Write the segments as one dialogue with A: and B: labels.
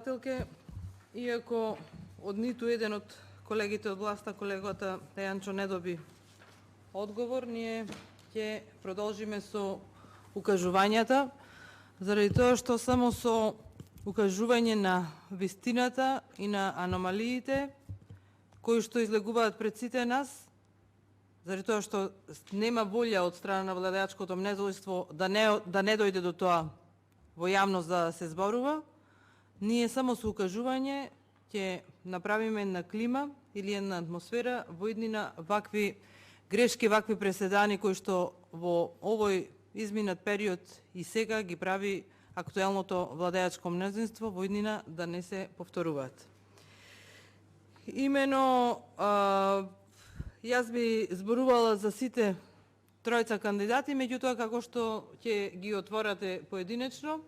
A: Председателке, иако од ниту еден од колегите од власта, колегата Дејанчо не доби одговор, ние ќе продолжиме со укажувањата, заради тоа што само со укажување на вистината и на аномалиите кои што излегуваат пред сите нас, заради тоа што нема волја од страна на владеачкото мнозинство да не дојде до тоа во јавност да се зборува, ние само со укажување ќе направиме една клима или една атмосфера во иднина вакви грешки, вакви преседани кои што во овој изминат период и сега ги прави актуелното владеачко мнозинство во иднина да не се повторуваат. Имено, јас би зборувала за сите тројца кандидати, меѓутоа како што ќе ги отворате поединечно,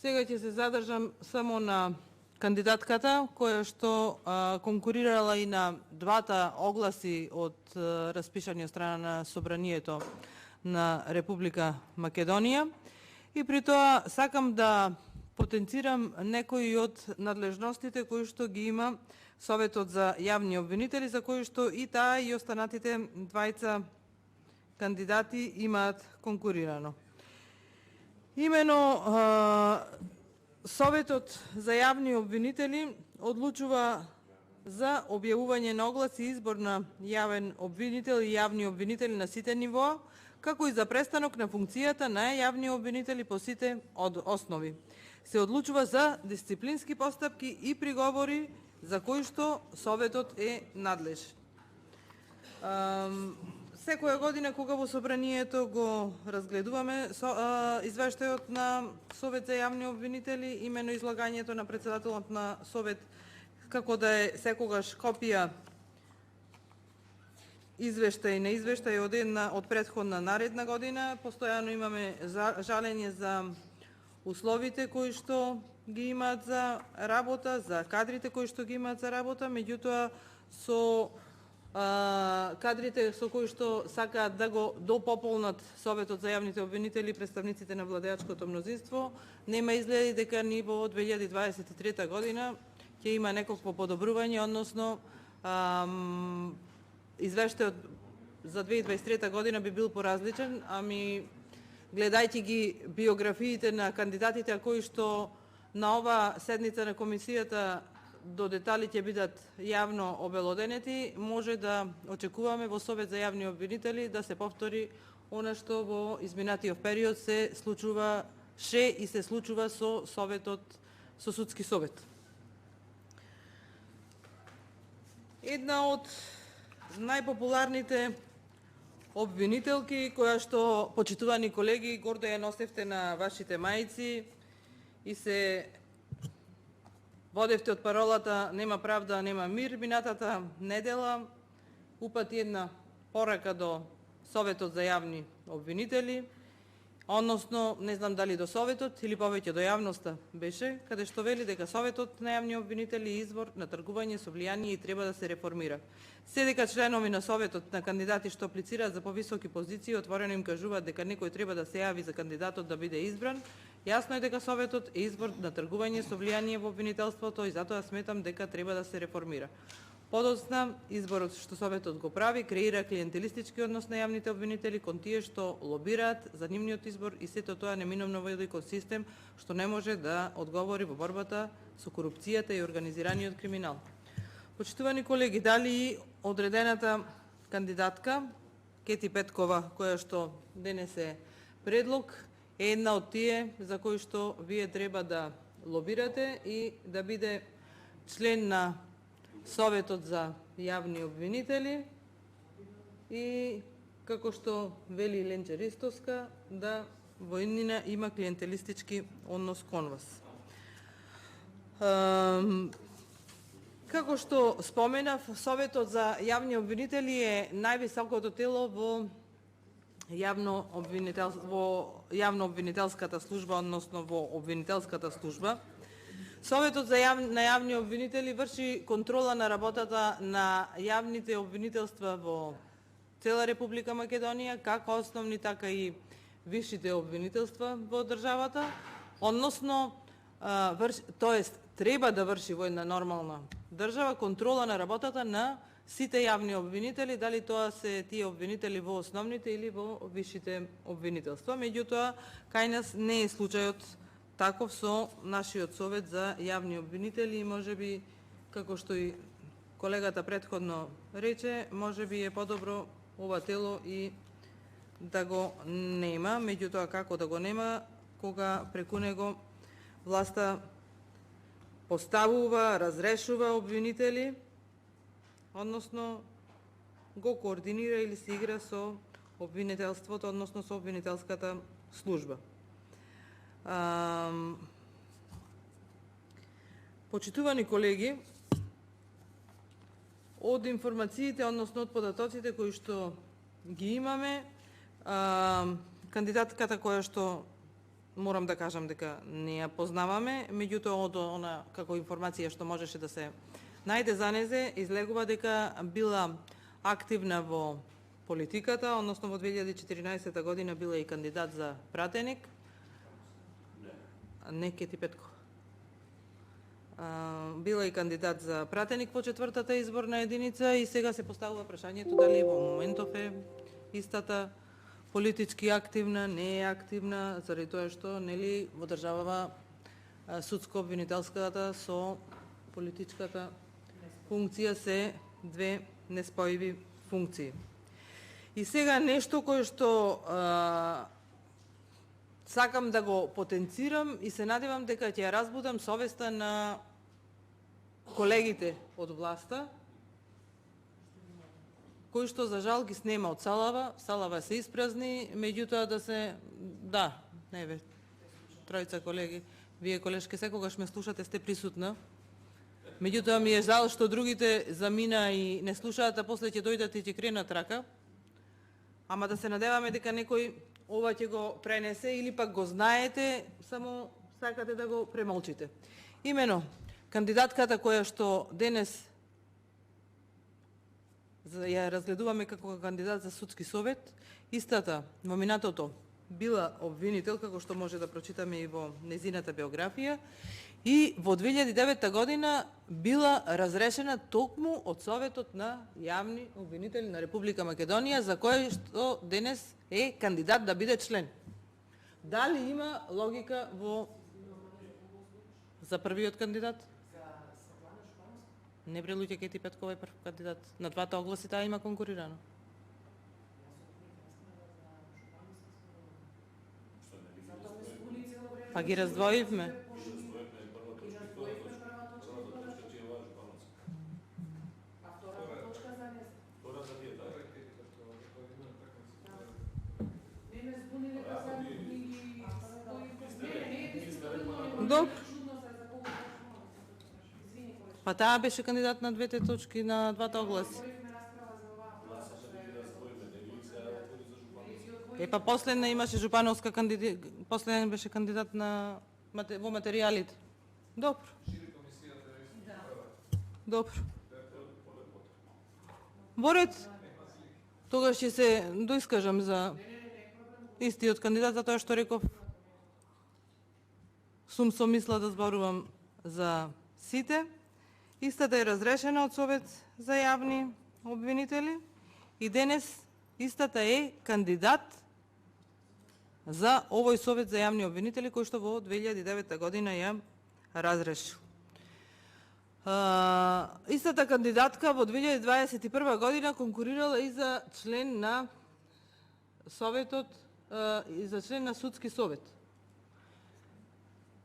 A: сега ќе се задржам само на кандидатката која што конкурирала и на двата огласи од распишани од страна на Собранието на Република Македонија. И при тоа сакам да потенцирам некои од надлежностите кои што ги има Советот за јавни обвинители, за кои што и таа и останатите двајца кандидати имаат конкурирано. Имено, Советот за јавни обвинители одлучува за објавување на оглас и избор на јавен обвинител и јавни обвинители на сите нивоа, како и за престанок на функцијата на јавни обвинители по сите основи. Се одлучува за дисциплински постапки и приговори за кои што Советот е надлежен. Секоја година кога во Собранието го разгледуваме извештајот на Совет за јавни обвинители, имено излагањето на председателот на Совет, како да е секогаш копија извештај на извештај од претходна наредна година, постојано имаме жалење за условите кои што ги имаат за работа, за кадрите кои што ги имаат за работа, меѓутоа со кадрите со кои што сакаат да го допополнат Советот за јавните обвинители и представниците на владеачкото мнозинство, нема изгледи дека ни во 2023 година ќе има некакво подобрување, односно извештајот за 2023 година би бил поразличен, ами гледајќи ги биографиите на кандидатите, кои што на ова седница на комисијата до детали ќе бидат јавно обелоденети, може да очекуваме во Совет за јавни обвинители да се повтори она што во изминатиот период се случуваше и се случува со Судски совет. Една од најпопуларните обвинителки, која што, почитувани колеги, гордо ја носевте на вашите мајци и се водевте од паролата "Нема правда, нема мир", минатата недела упати една порака до Советот за јавни обвинители, односно, не знам дали до Советот или повеќе до јавноста беше, каде што вели дека Советот на јавни обвинители е извор на тргување со влијание и треба да се реформира. Се дека членови на Советот на кандидати што аплицираат за повисоки позиции отворено им кажуваат дека некој треба да се јави за кандидатот да биде избран, јасно е дека Советот е извор на тргување со влијание во обвинителството и затоа сметам дека треба да се реформира. Подоцна, изборот што Советот го прави креира клиентелистички однос на јавните обвинители кон тие што лобираат за нивниот избор и сето тоа неминовно води кон систем што не може да одговори во борбата со корупцијата и организираниот криминал. Почитувани колеги, дали одредената кандидатка Кети Петкова, која што денес е предлог, е една од тие за кои што вие треба да лобирате и да биде член на Советот за јавни обвинители и, како што вели Ленче Ристовска, да во иднина има клиентелистички однос кон вас. Како што споменав, Советот за јавни обвинители е највисокото тело во јавно-обвинителската служба, односно во обвинителската служба. Советот на јавни обвинители врши контрола на работата на јавните обвинителства во цела Република Македонија, како основни, така и висшите обвинителства во државата, односно, тоест треба да врши во една нормална држава контрола на работата на сите јавни обвинители, дали тоа се тие обвинители во основните или во висшите обвинителства. Меѓутоа, кај нас не е случајот таков со нашиот совет за јавни обвинители и можеби, како што и колегата претходно рече, можеби е подобро ова тело и да го нема. Меѓутоа, како да го нема, кога преку него власта поставува, разрешува обвинители, односно го координира или се игра со обвинителството, односно со обвинителската служба. Почитувани колеги, од информациите, односно од податоците кои што ги имаме, кандидатката која што морам да кажам дека не ја познаваме, меѓутоа од она како информација што можеше да се најде за незе, излегува дека била активна во политиката, односно во 2014 година била и кандидат за пратеник. Не, Кети Петков. Била и кандидат за пратеник во 4-та изборна единица и сега се поставува прашањето дали во моментов е истата политички активна, не е активна, заради тоа што нели во државава судско-обвинителската со политичката функција се две неспојиви функции. И сега нешто кое што сакам да го потенцирам и се надевам дека ќе ја разбудам совеста на колегите од власта, кои што за жал ги снема од салава се испразни, меѓутоа да се, да, не бе, тројца колеги, вие колешке секогаш ме слушате, сте присутна, меѓутоа ми е жал што другите замина и не слушаат, а после ќе дојдат и ќе кренат рака, ама да се надеваме дека некој ова ќе го пренесе или пак го знаете, само сакате да го премолчите. Имено, кандидатката која што денес ја разгледуваме како кандидат за судски совет, истата во минатото била обвинител, како што може да прочитаме и во незината биографија, и во 2009 година била разрешена токму од Советот на јавни обвинители на Република Македонија, за кој што денес е кандидат да биде член. Дали има логика за првиот кандидат? Не бре, луѓе, Кети Петкова е прв кандидат. На двата огласи таа има конкурирано. Па ги раздвоивме. Добро. Па таа беше кандидат на двете точки, на двата огласи. Па последна имаше жупановска кандидат, последен беше кандидат на во материјалите. Добро. Добро. Борет, тогаш ќе се доискажам за истиот кандидат, затоа што реков сум со мисла да зборувам за сите. Истата е разрешена од Совет за јавни обвинители и денес истата е кандидат за овој Совет за јавни обвинители кој што во 2009 година ја разрешил. Истата кандидатка во 2021 година конкурирала и за член на Советот и за член на Судски совет,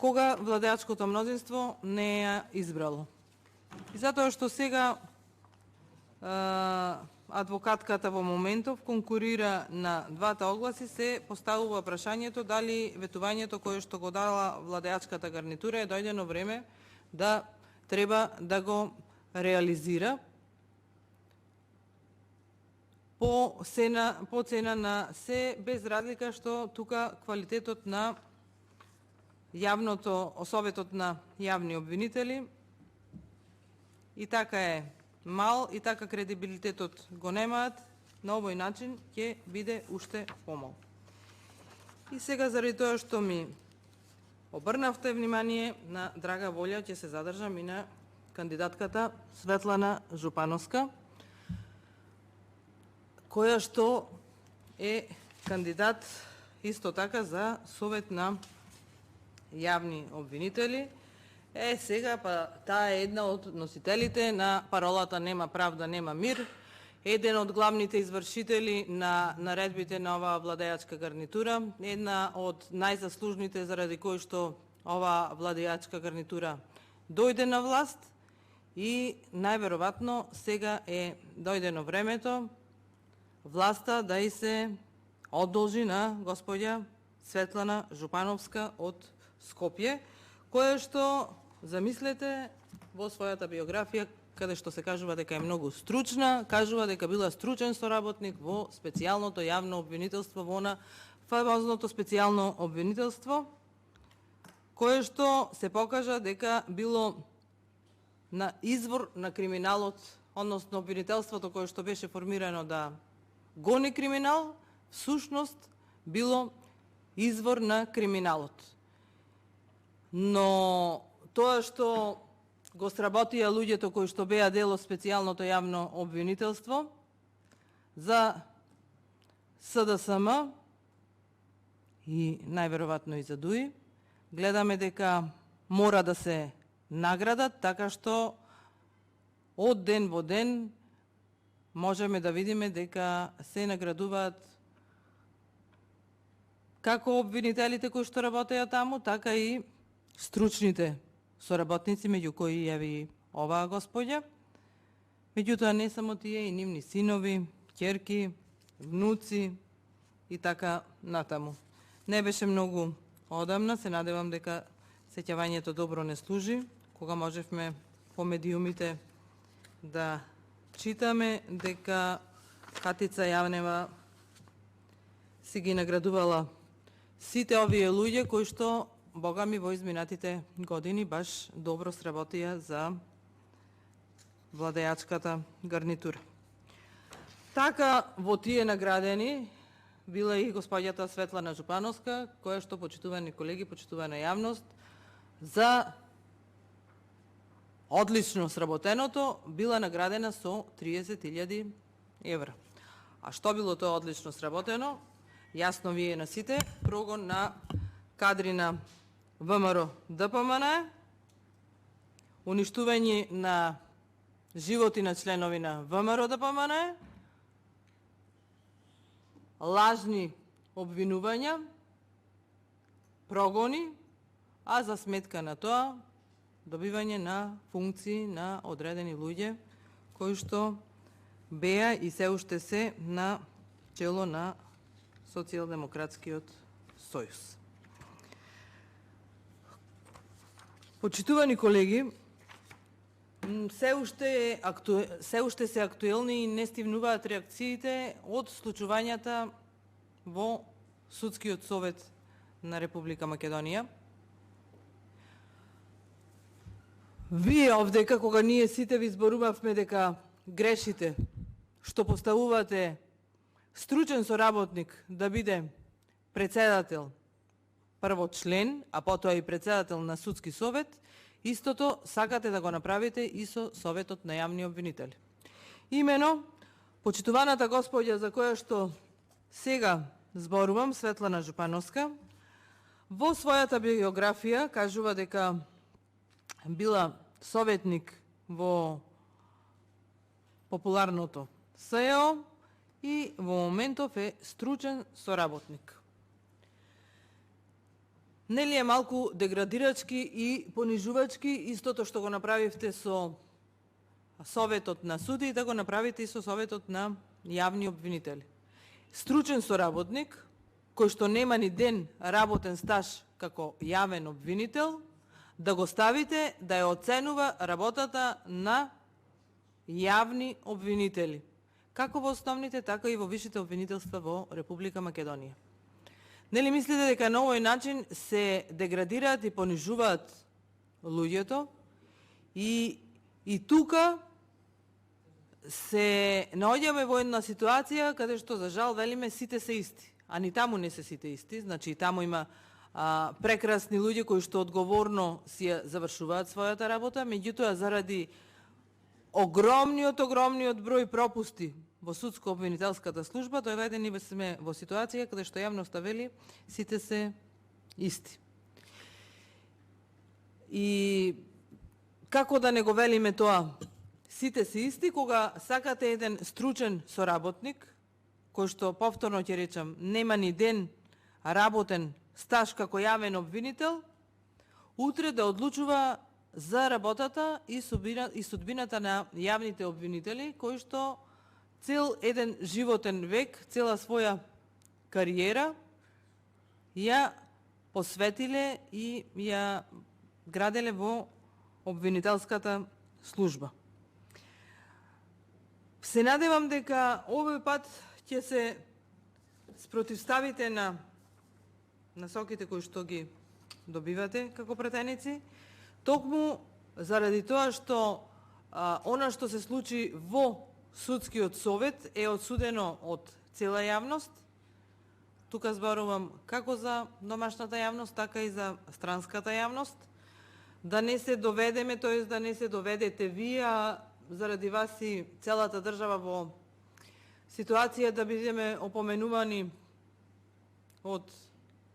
A: кога владеачкото мнозинство не ја избрало. И затоа што сега адвокатката во моментов конкурира на двата огласи, се поставува прашањето дали ветувањето кое што го дала владеачката гарнитура е дојдено време да треба да го реализира по цена на се, без разлика што тука квалитетот на Советот на јавни обвинители и така е мал, и така кредибилитетот го немаат, на овој начин ќе биде уште помал. И сега, заради тоа што ми обрнавте внимание на драга волја, ќе се задржам и на кандидатката Светлана Жупановска, која што е кандидат исто така за Совет на јавни обвинители. Сега па таа е една од носителите на паролата "Нема правда, нема мир", еден од главните извршители на наредбите на оваа владеачка гарнитура, една од најзаслужните заради кои што оваа владеачка гарнитура дојде на власт и најверојатно сега е дојдено времето власта да и се одолжи на господја Светлана Жупановска од Скопје, која што, замислете, во својата биографија, каде што се кажува дека е многу стручна, кажува дека била стручен соработник во специјалното јавно обвинителство, во на фамозното специјално обвинителство, кое што се покажа дека било на извор на криминалот, односно обвинителството кое што беше формирано да гони криминал, всушност било извор на криминалот. Но тоа што го сработија луѓето кои што беа дел од специјалното јавно обвинителство за СДСМ и најверојатно и за ДУИ, гледаме дека мора да се наградат, така што од ден во ден можеме да видиме дека се наградуваат како обвинителите кои што работеа таму, така и стручните соработници, меѓу кои јави оваа господја. Меѓутоа не само тие, и нивни синови, ќерки, внуци и така натаму. Не беше многу одамна, се надевам дека сеќавањето добро не служи, кога можевме по медиумите да читаме дека Катица Јавнева си ги наградувала сите овие луѓе кои што богами во изминатите години баш добро сработија за владеачката гарнитура. Така во тие наградени била и господјата Светлана Жупановска, која што, почитувани колеги, почитувана јавност, за одлично сработеното била наградена со 30.000 евра. А што било тоа одлично сработено? Јасно ви е на сите, прогон на кадри на ВМРО ДПМН, уништување на животи на членови на ВМРО ДПМН, лажни обвинувања, прогони, а за сметка на тоа добивање на функции на одредени луѓе кои што беа и се уште се на чело на Социјалдемократскиот сојуз. Почитувани колеги, се уште се актуелни и не стивнуваат реакциите од случувањата во Судскиот совет на Република Македонија. Вие овдека, кога ние сите ви зборувавме дека грешите што поставувате стручен соработник да биде председател, прво член, а потоа и председател на Судски совет, истото сакате да го направите и со Советот на јавни обвинители. Имено, почитуваната господја за која што сега зборувам, Светлана Жупановска, во својата биографија кажува дека била советник во популарното СЕО и во моментов е стручен соработник. Нели е малку деградирачки и понижувачки истото што го направивте со Советот на суди и да го направите и со Советот на јавни обвинители. Стручен соработник, кој што нема ни ден работен стаж како јавен обвинител, да го ставите да ја оценува работата на јавни обвинители, како во основните, така и во висшите обвинителства во Република Македонија. Нели мислите дека на овој начин се деградираат и понижуваат луѓето и тука се наоѓаме во една ситуација каде што за жал велиме сите се исти, а ни таму не се сите исти, значи и таму има прекрасни луѓе кои што одговорно си ја завршуваат својата работа, меѓутоа заради огромниот број пропусти во судско-обвинителската служба, дојдени сме во ситуација каде што јавноста вели сите се исти. И како да не го велиме тоа, сите се исти, кога сакате еден стручен соработник, кој што повторно ќе речам, нема ни ден работен стаж како јавен обвинител, утре да одлучува за работата и судбината на јавните обвинители, кои што цел еден животен век, цела своја кариера ја посветиле и ја граделе во обвинителската служба. Се надевам дека овој пат ќе се спротивставите на насоките кои што ги добивате како пратеници, токму заради тоа што она што се случи во Судскиот совет е одсудено од цела јавност. Тука зборувам како за домашната јавност, така и за странската јавност. Да не се доведеме, тоест да не се доведете вие, а заради вас и целата држава во ситуација да бидеме опоменувани од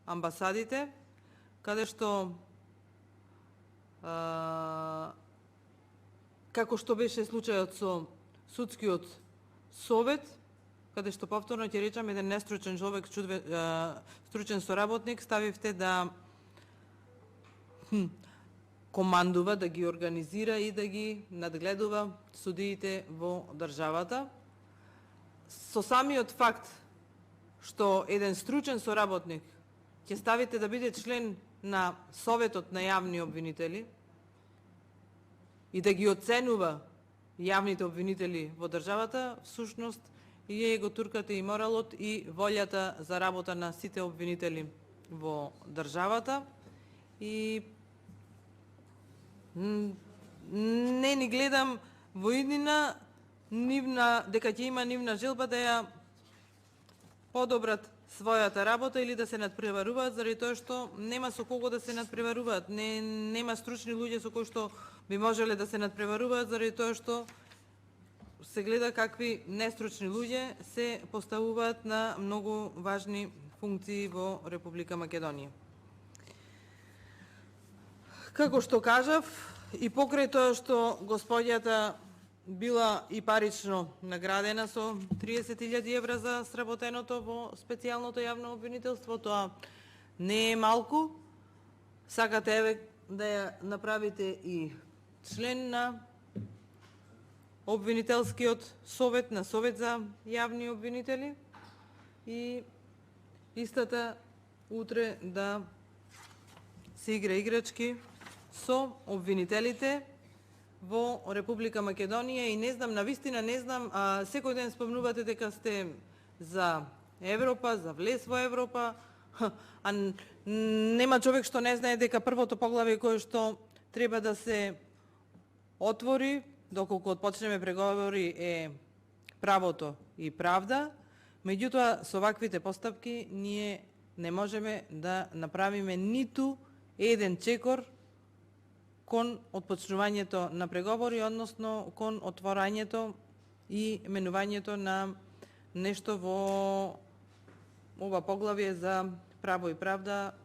A: амбасадите, каде што како што беше случајот со Судскиот совет, каде што повторно ќе речам еден нестручен човек, стручен соработник, ставивте да командува, да ги организира и да ги надгледува судиите во државата. Со самиот факт што еден стручен соработник ќе ставите да биде член на Советот на јавни обвинители и да ги оценува јавните обвинители во државата, всушност и го туркате и моралот и волјата за работа на сите обвинители во државата. И не ни гледам во иднина дека ќе има нивна желба да ја подобрат својата работа или да се надпреваруваат, заради тоа што нема со кого да се надпреваруваат. Нема стручни луѓе со кои што би можеле да се надпреваруваат, заради тоа што се гледа какви нестручни луѓе се поставуваат на многу важни функции во Република Македонија. Како што кажав, и покрај тоа што господјата била и парично наградена со 30.000 евра за сработеното во специјалното јавно обвинителство, тоа не е малку. Сакате да ја направите и член на обвинителскиот совет, на Совет за јавни обвинители, и истата утре да се игра играчки со обвинителите во Република Македонија. И не знам, навистина не знам, секој ден спомнувате дека сте за Европа, за влез во Европа, а нема човек што не знае дека првото поглавје кое што треба да се отвори доколку отпочнеме преговори е правото и правда. Меѓутоа, со ваквите постапки ние не можеме да направиме ниту еден чекор кон отпочнувањето на преговори, односно кон отворањето и менувањето на нешто во ова поглавје за право и правда,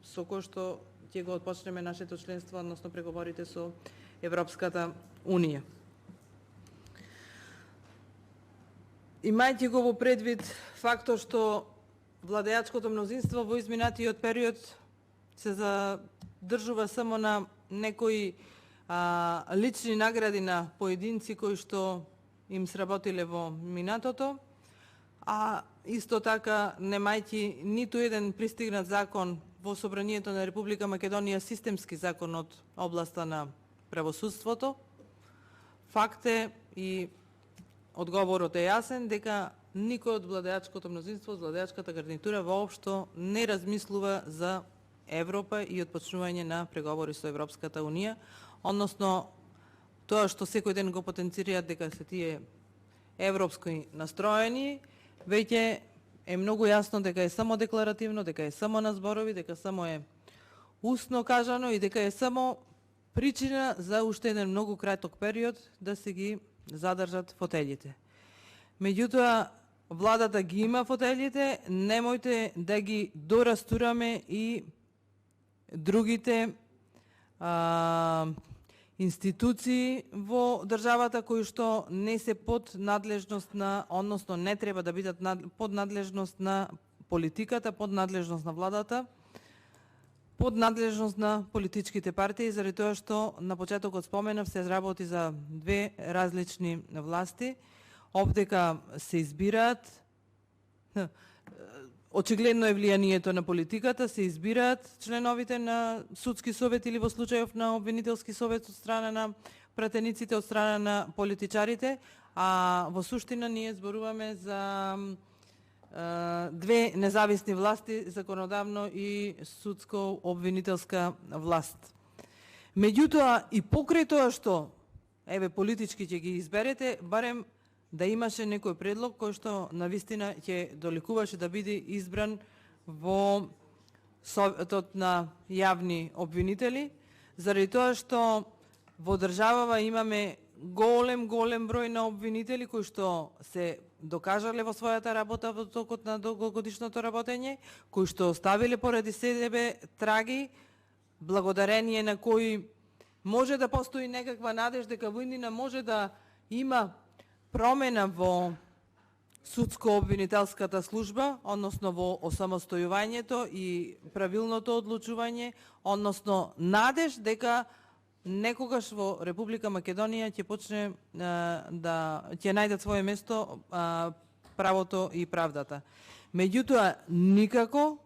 A: со кој што ќе го отпочнеме нашето членство, односно преговорите со Европската Унија. Имајќи го во предвид фактот што владеачкото мнозинство во изминатиот период се задржува само на некои лични награди на поединци кои што им сработиле во минатото, а исто така немајќи ниту еден пристигнат закон во Собранието на Република Македонија, системски закон од областа на правосудството. Факт е и одговорот е јасен дека никој од владеачкото мнозинство, од владеачката гарнитура воопшто не размислува за Европа и отпочнување на преговори со Европската Унија, односно тоа што секој ден го потенцираат дека се тие европски настроени, веќе е многу јасно дека е само декларативно, дека е само на зборови, дека само е устно кажано и дека е само причина за уште еден многу краток период да се ги задржат фотелите. Меѓутоа, владата ги има фотелите, немојте да ги дорастураме и другите институции во државата кои што не се под надлежност на, односно не треба да бидат под надлежност на политиката, под надлежност на владата, под надлежност на политичките партии, заради тоа што на почетокот споменав, се работи за две различни власти. Овдека се избираат, очигледно е влијанието на политиката, се избираат членовите на судски совет или во случајов на обвинителски совет од страна на пратениците, од страна на политичарите, а во суштина ние зборуваме за две независни власти, законодавно и судско-обвинителска власт. Меѓутоа, и покрај тоа што, политички ќе ги изберете, барем да имаше некој предлог кој што навистина ќе доликуваше да биде избран во Советот на јавни обвинители, заради тоа што во државава имаме голем број на обвинители кои што се докажале во својата работа во токот на долгогодишното работење, кои што оставиле поради себе траги, благодарение на кои може да постои некаква надеж дека војнина може да има промена во судско-обвинителската служба, односно во осамостојувањето и правилното одлучување, односно надеж дека некогаш во Република Македонија ќе почне ќе најдат свое место правото и правдата. Меѓутоа, никако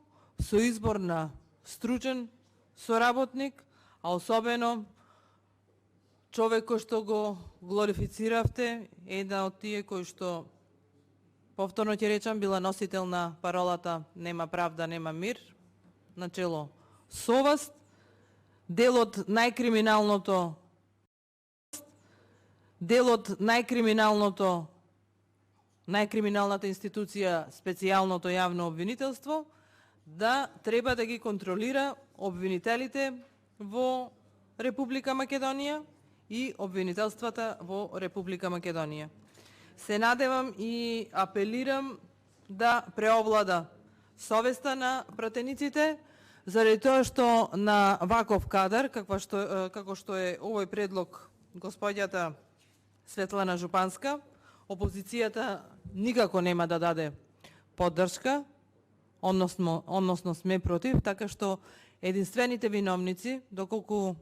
A: со избор на стручен соработник, а особено човек кој што го глорифициравте, една од тие кои што, повторно ќе речам, била носител на паролата "Нема правда, нема мир", начело совест, дел од најкриминалната институција, специјалното јавно обвинителство, да треба да ги контролира обвинителите во Република Македонија и обвинителствата во Република Македонија. Се надевам и апелирам да преовлада совеста на пратениците, заради тоа што на ваков кадар, како што е овој предлог господјата Светлана Жупанска, опозицијата никако нема да даде поддршка, односно сме против, така што единствените виновници, доколку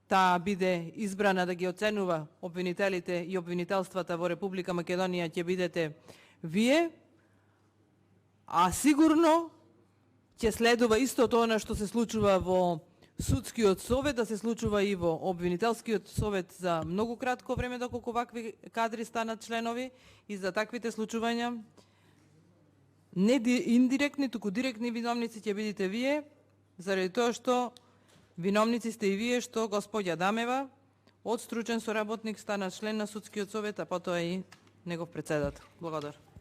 A: таа биде избрана да ги оценува обвинителите и обвинителствата во Република Македонија, ќе бидете вие, а сигурно ќе следува истото она што се случува во судскиот совет, да се случува и во обвинителскиот совет за многу кратко време, доколку вакви кадри станат членови, и за таквите случувања не индиректни, туку директни виновници ќе бидете вие, заради тоа што виновници сте и вие што господја Дамева од стручен соработник стана член на судскиот совет, а потоа и негов председател. Благодарам.